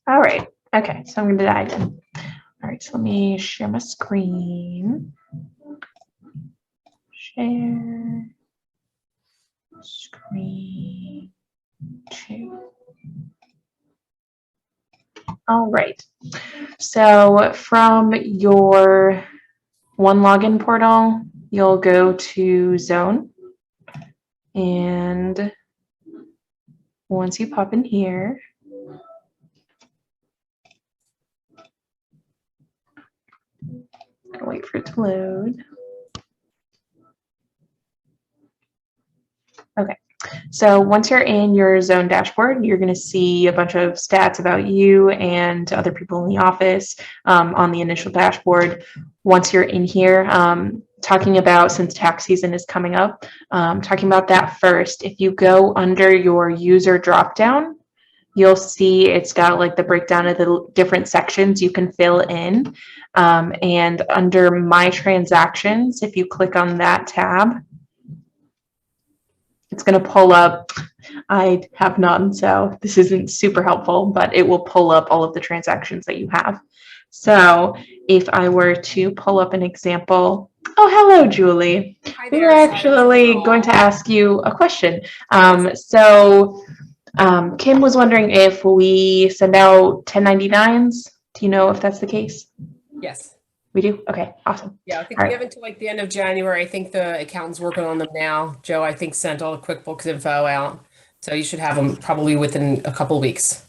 All right. Okay, so I'm going to dive in. All right, so let me share my screen. Share screen 2. All right. So from your One Login portal, you'll go to Zone. And once you pop in here, I'll wait for it to load. Okay, so once you're in your Zone dashboard, you're going to see a bunch of stats about you and other people in the office on the initial dashboard. Once you're in here, talking about, since tax season is coming up, talking about that first, if you go under your user dropdown, you'll see it's got like the breakdown of the different sections you can fill in. And under My Transactions, if you click on that tab, it's going to pull up. I have none, so this isn't super helpful, but it will pull up all of the transactions that you have. So if I were to pull up an example, oh, hello, Julie. Hi We there, were actually going to ask you a question. Kim was wondering if we send out 1099s. Do you know if that's the case? Yes. We do? Okay, awesome. Yeah, I think All we right. have until like the end of January. I think the accountant's working on them now. Joe, I think, sent all the QuickBooks info out. So you should have them probably within a couple of weeks.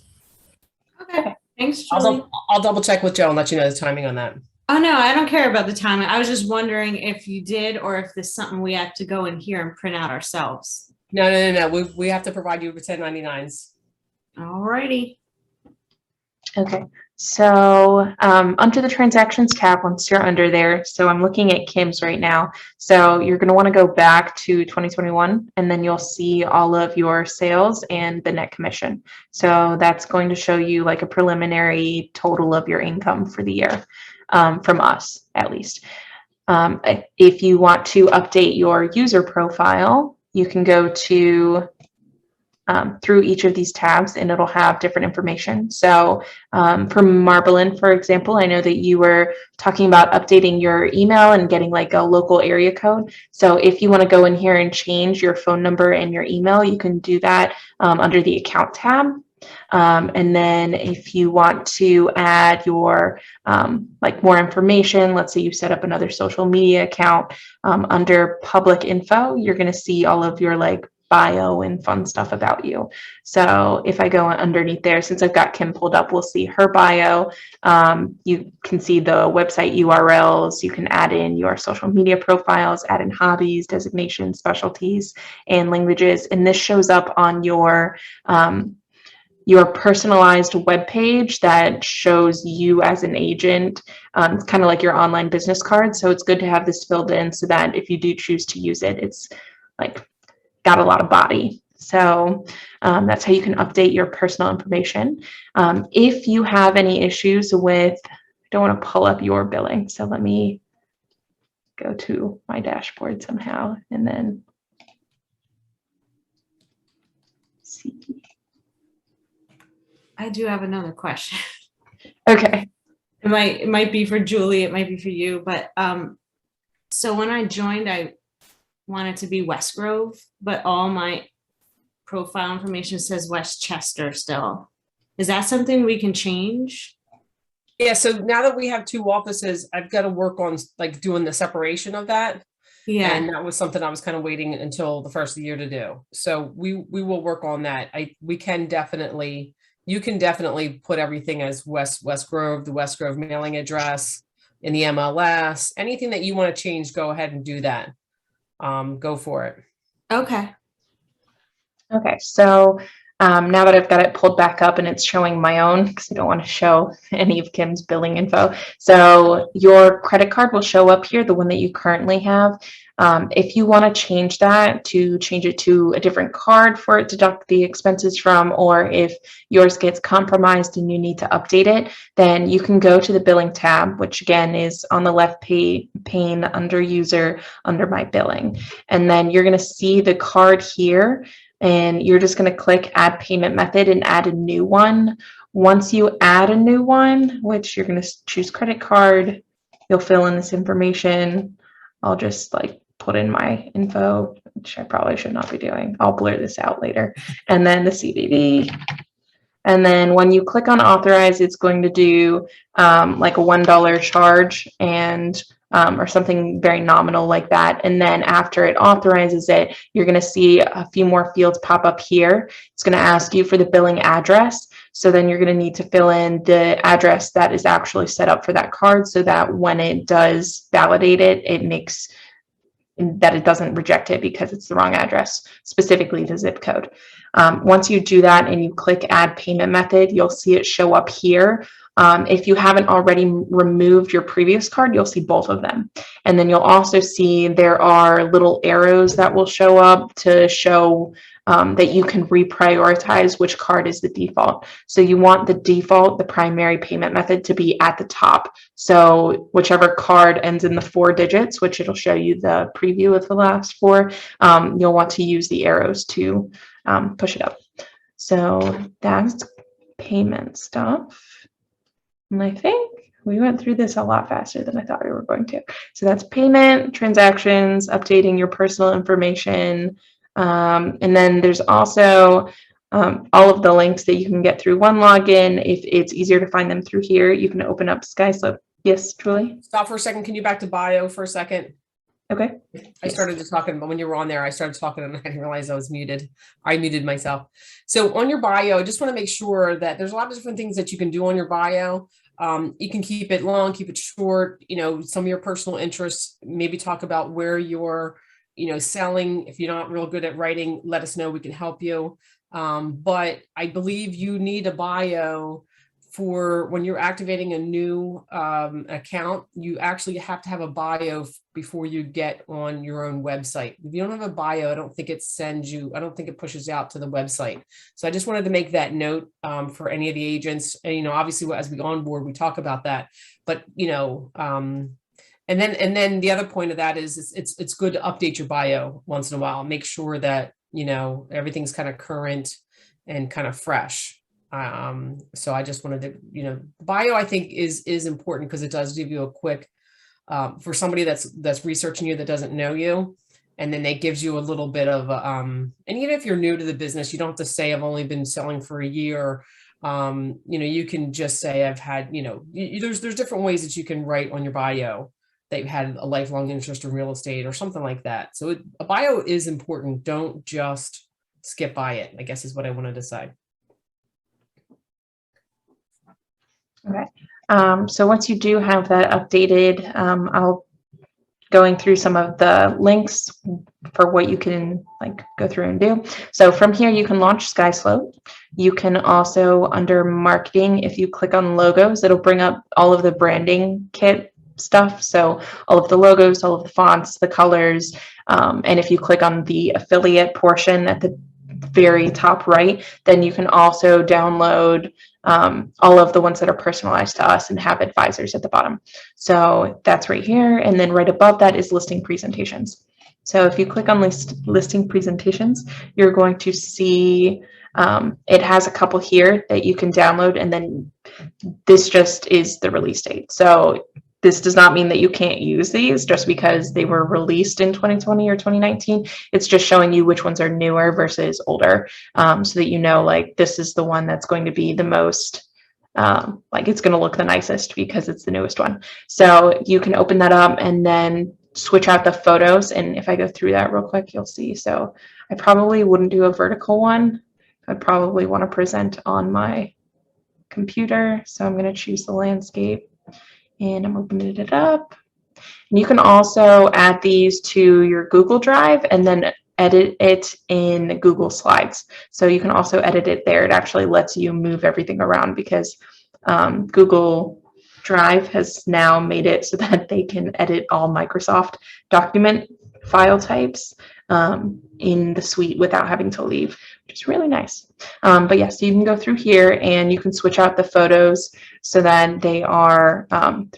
Okay. Thanks, Julie. I'll double check with Joe and let you know the timing on that. Oh, no, I don't care about the timing. I was just wondering if you did or if this is something we have to go in here and print out ourselves. No. We have to provide you with 1099s. All righty. Okay, so under the transactions tab, once you're under there, so I'm looking at Kim's right now. So you're going to want to go back to 2021, and then you'll see all of your sales and the net commission. So that's going to show you like a preliminary total of your income for the year, from us at least. If you want to update your user profile, you can go to through each of these tabs, and it'll have different information. So for Marblein, for example, I know that you were talking about updating your email and getting like a local area code. So if you want to go in here and change your phone number and your email, you can do that under the account tab. And then if you want to add your like more information, let's say you set up another social media account, under public info, you're going to see all of your like bio and fun stuff about you. So if I go underneath there, since I've got Kim pulled up, we'll see her bio. You can see the website URLs. You can add in your social media profiles, add in hobbies, designations, specialties, and languages. And this shows up on your personalized web page that shows you as an agent. It's kind of like your online business card. So it's good to have this filled in so that if you do choose to use it, it's like got a lot of body. So that's how you can update your personal information. If you have any issues with, I don't want to pull up your billing. So let me go to my dashboard somehow and then see. I do have another question. Okay. It might be for Julie, it might be for you, but so when I joined, I wanted to be West Grove, but all my profile information says Westchester still. Is that something we can change? Yeah, so now that we have two offices, I've got to work on like doing the separation of that. Yeah. And that was something I was kind of waiting until the first of the year to do. So we will work on that. You can definitely put everything as West Grove, the West Grove mailing address in the MLS, anything that you want to change, go ahead and do that. Go for it. Okay. Okay, so now that I've got it pulled back up and it's showing my own, because I don't want to show any of Kim's billing info. So your credit card will show up here, the one that you currently have. If you want to change that, to change it to a different card for it to deduct the expenses from, or if yours gets compromised and you need to update it, then you can go to the billing tab, which again is on the left pane under user, under my billing. And then you're going to see the card here, and you're just going to click add payment method and add a new one. Once you add a new one, which you're going to choose credit card, you'll fill in this information. I'll just like put in my info, which I probably should not be doing. I'll blur this out later. And then the CVV. And then when you click on authorize, it's going to do like a $1 charge and or something very nominal like that. And then after it authorizes it, you're going to see a few more fields pop up here. It's going to ask you for the billing address. So then you're going to need to fill in the address that is actually set up for that card so that when it does validate it, it makes that it doesn't reject it because it's the wrong address, specifically the zip code. Once you do that and you click add payment method, you'll see it show up here. If you haven't already removed your previous card, you'll see both of them. And then you'll also see there are little arrows that will show up to show that you can reprioritize which card is the default. So you want the default, the primary payment method, to be at the top. So whichever card ends in the 4 digits, which it'll show you the preview of the last 4, you'll want to use the arrows to push it up. So that's payment stuff. And I think we went through this a lot faster than I thought we were going to. So that's payment, transactions, updating your personal information. And then there's also all of the links that you can get through one login. If it's easier to find them through here, you can open up SkySlope. Yes, Julie? Stop for a second. Can you back to bio for a second? Okay. I started to talking, but when you were on there, I started talking and I didn't realize I was muted. I muted myself. So on your bio, I just want to make sure that there's a lot of different things that you can do on your bio. You can keep it long, keep it short, some of your personal interests, maybe talk about where you're, selling. If you're not real good at writing, let us know, we can help you. But I believe you need a bio for when you're activating a new account. You actually have to have a bio before you get on your own website. If you don't have a bio, I don't think I don't think it pushes out to the website. So I just wanted to make that note for any of the agents. And, obviously as we go on board, we talk about that, but, and then the other point of that is it's good to update your bio once in a while, make sure that, everything's kind of current and kind of fresh. So I just wanted to, bio I think is important because it does give you a quick, for somebody that's researching you that doesn't know you, and then it gives you a little bit of, and even if you're new to the business, you don't have to say I've only been selling for a year. You can just say I've had, there's different ways that you can write on your bio that you had a lifelong interest in real estate or something like that. So a bio is important. Don't just skip by it, I guess is what I wanted to say. Okay. So once you do have that updated, I'll going through some of the links for what you can go through and do. So from here, you can launch SkySlope. You can also, under marketing, if you click on logos, it'll bring up all of the branding kit stuff. So all of the logos, all of the fonts, the colors. And if you click on the affiliate portion at the very top right, then you can also download all of the ones that are personalized to us and have advisors at the bottom. So that's right here. And then right above that is listing presentations. So if you click on listing presentations, you're going to see it has a couple here that you can download, and then this just is the release date. So this does not mean that you can't use these just because they were released in 2020 or 2019. It's just showing you which ones are newer versus older, so that this is the one that's going to be the most, it's going to look the nicest because it's the newest one. So you can open that up and then switch out the photos. And if I go through that real quick, you'll see. So I probably wouldn't do a vertical one. I'd probably want to present on my computer. So I'm going to choose the landscape. And I'm opening it up. And you can also add these to your Google Drive and then edit it in Google Slides. So you can also edit it there. It actually lets you move everything around because Google Drive has now made it so that they can edit all Microsoft document file types in the suite without having to leave, which is really nice. But yes, so you can go through here and you can switch out the photos so that they are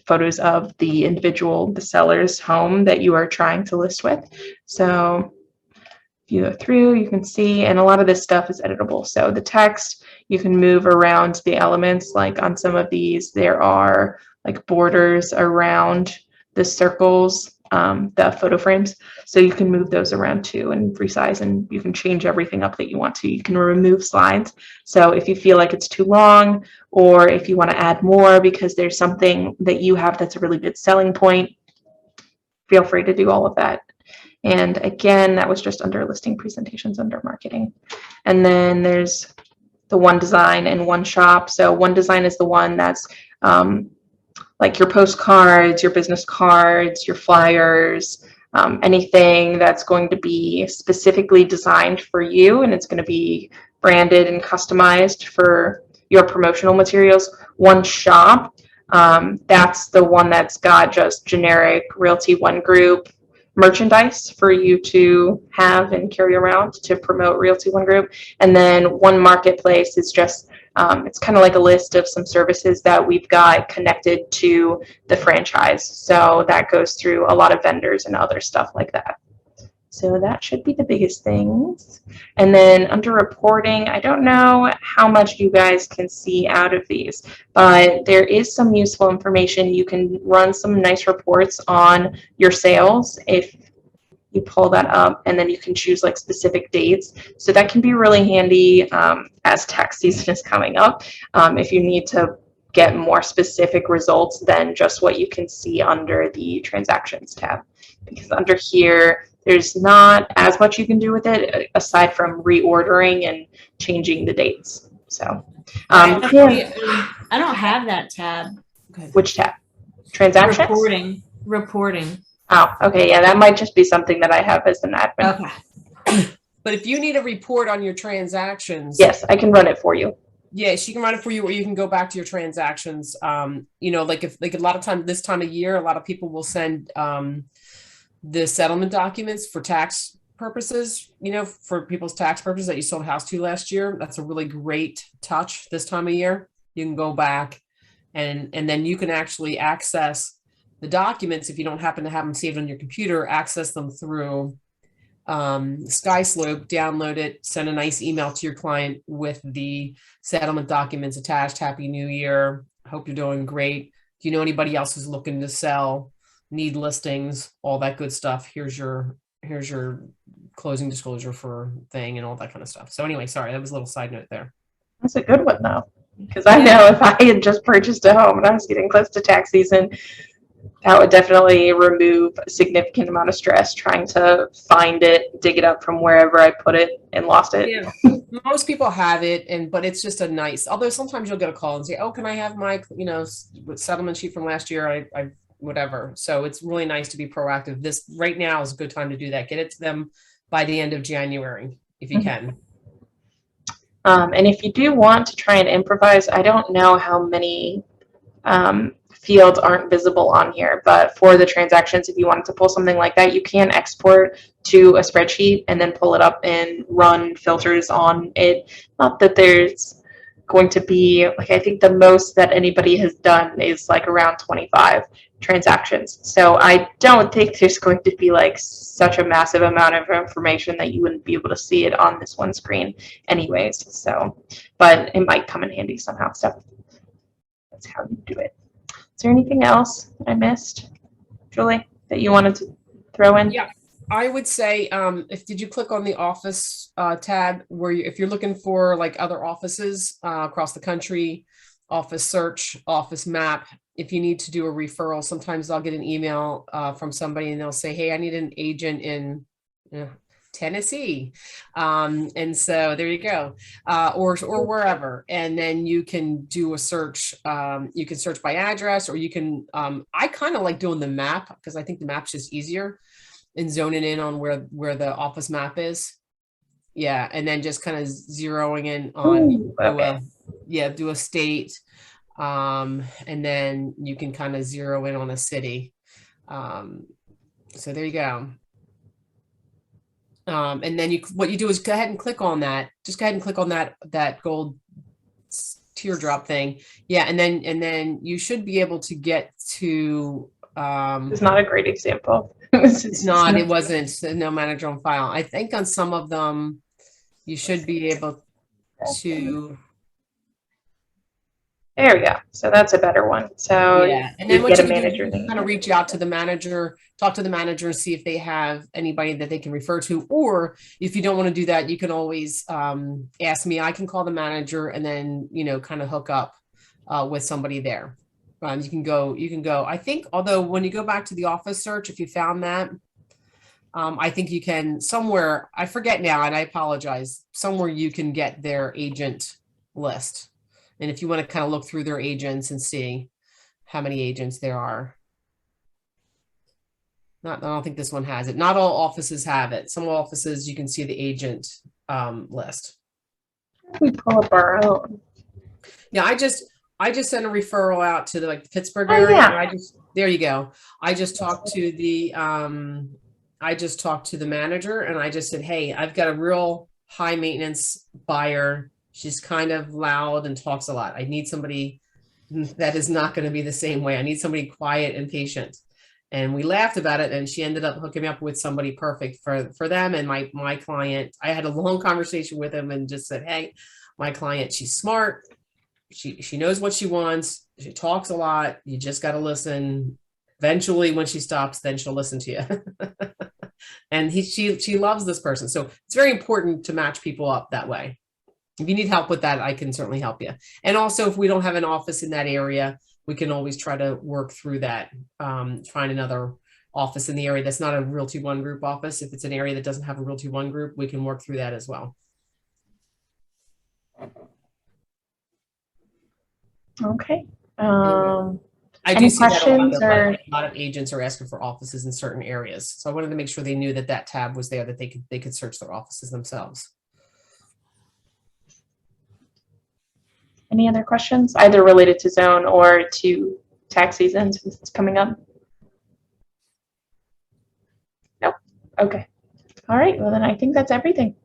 photos of the seller's home that you are trying to list with. So If you go through, you can see, and a lot of this stuff is editable. So the text, you can move around the elements. Like on some of these, there are like borders around the circles, the photo frames. So you can move those around too and resize, and you can change everything up that you want to. You can remove slides. So if you feel like it's too long, or if you want to add more because there's something that you have that's a really good selling point, feel free to do all of that. And again, that was just under listing presentations under marketing. And then there's the One Design and One Shop. So One Design is the one that's like your postcards, your business cards, your flyers, anything that's going to be specifically designed for you, and it's going to be branded and customized for your promotional materials. One Shop, that's the one that's got just generic Realty One Group merchandise for you to have and carry around to promote Realty One Group. And then One Marketplace is just, it's kind of like a list of some services that we've got connected to the franchise. So that goes through a lot of vendors and other stuff like that. So that should be the biggest things. And then under reporting, I don't know how much you guys can see out of these, but there is some useful information. You can run some nice reports on your sales if you pull that up, and then you can choose like specific dates. So that can be really handy as tax season is coming up. If you need to get more specific results than just what you can see under the transactions tab, because under here, there's not as much you can do with it aside from reordering and changing the dates. So, yeah. I don't have that tab. Which tab? Transactions? Reporting. Oh, okay. Yeah, that might just be something that I have as an admin. Okay. But if you need a report on your transactions, Yes, I can run it for you. yes, you can run it for you, or you can go back to your transactions. You know, like if like a lot of time this time of year, a lot of people will send the settlement documents for tax purposes, you know, for people's tax purposes that you sold a house to last year. That's a really great touch this time of year. You can go back and then you can actually access the documents if you don't happen to have them saved on your computer, access them through SkySlope, download it, send a nice email to your client with the settlement documents attached. Happy New Year. Hope you're doing great. Do you know anybody else who's looking to sell, need listings, all that good stuff? Here's your closing disclosure for thing and all that kind of stuff. So anyway, sorry, that was a little side note there. That's a good one though, because I know if I had just purchased a home and I was getting close to tax season, that would definitely remove a significant amount of stress trying to find it, dig it up from wherever I put it and lost it. Yeah, most people have it, but it's just a nice, although sometimes you'll get a call and say, oh, can I have my, you know, settlement sheet from last year? I whatever. So it's really nice to be proactive. This right now is a good time to do that. Get it to them by the end of January, if you can. And if you do want to try and improvise, I don't know how many fields aren't visible on here, but for the transactions, if you wanted to pull something like that, you can export to a spreadsheet and then pull it up and run filters on it. Not that there's going to be, like, I think the most that anybody has done is like around 25 transactions. So I don't think there's going to be like such a massive amount of information that you wouldn't be able to see it on this one screen anyways. So, but it might come in handy somehow. So that's how you do it. Is there anything else that I missed, Julie, that you wanted to throw in? Yeah, I would say, did you click on the office tab where if you're looking for like other offices across the country, office search, office map, if you need to do a referral, sometimes I'll get an email from somebody and they'll say, hey, I need an agent in Tennessee. And so there you go, or wherever. And then you can do a search. You can search by address, or you can, I kind of like doing the map because I think the map's just easier and zoning in on where the office map is. Yeah. And then just kind of zeroing in on, do a state. And then you can kind of zero in on a city. So there you go. And then what you do is go ahead and click on that. Just go ahead and click on that gold teardrop thing. Yeah, and then you should be able to get to. It's not a great example. It's not, it wasn't, no manager on file. I think on some of them, you should be able to, There we go. So that's a better one. So yeah. And then you'd what get you a can do, manager you can name. kind of reach out to the manager, talk to the manager and see if they have anybody that they can refer to. Or if you don't want to do that, you can always ask me. I can call the manager and then, kind of hook up with somebody there. You can go. I think, although when you go back to the office search, if you found that, I think you can somewhere, I forget now, and I apologize, somewhere you can get their agent list. And if you want to kind of look through their agents and see how many agents there are. I don't think this one has it. Not all offices have it. Some offices you can see the agent list. We pull up our own. Yeah, I just sent a referral out to the Pittsburgh Oh, area. yeah. There you go. I just talked to the manager and I just said, hey, I've got a real high maintenance buyer. She's kind of loud and talks a lot. I need somebody that is not going to be the same way. I need somebody quiet and patient. And we laughed about it. And she ended up hooking me up with somebody perfect for them. And my client, I had a long conversation with him and just said, hey, my client, she's smart. She knows what she wants. She talks a lot. You just got to listen. Eventually, when she stops, then she'll listen to you. And she loves this person. So it's very important to match people up that way. If you need help with that, I can certainly help you. And also, if we don't have an office in that area, we can always try to work through that, find another office in the area that's not a Realty One Group office. If it's an area that doesn't have a Realty One Group, we can work through that as well. Okay. I do Any see that questions a lot of agents are asking for offices in certain areas. So I wanted to make sure they knew that tab was there, that they could search their offices themselves. Any other questions, either related to zone or to tax season since it's coming up? Nope. Okay. All right. Well, then I think that's everything.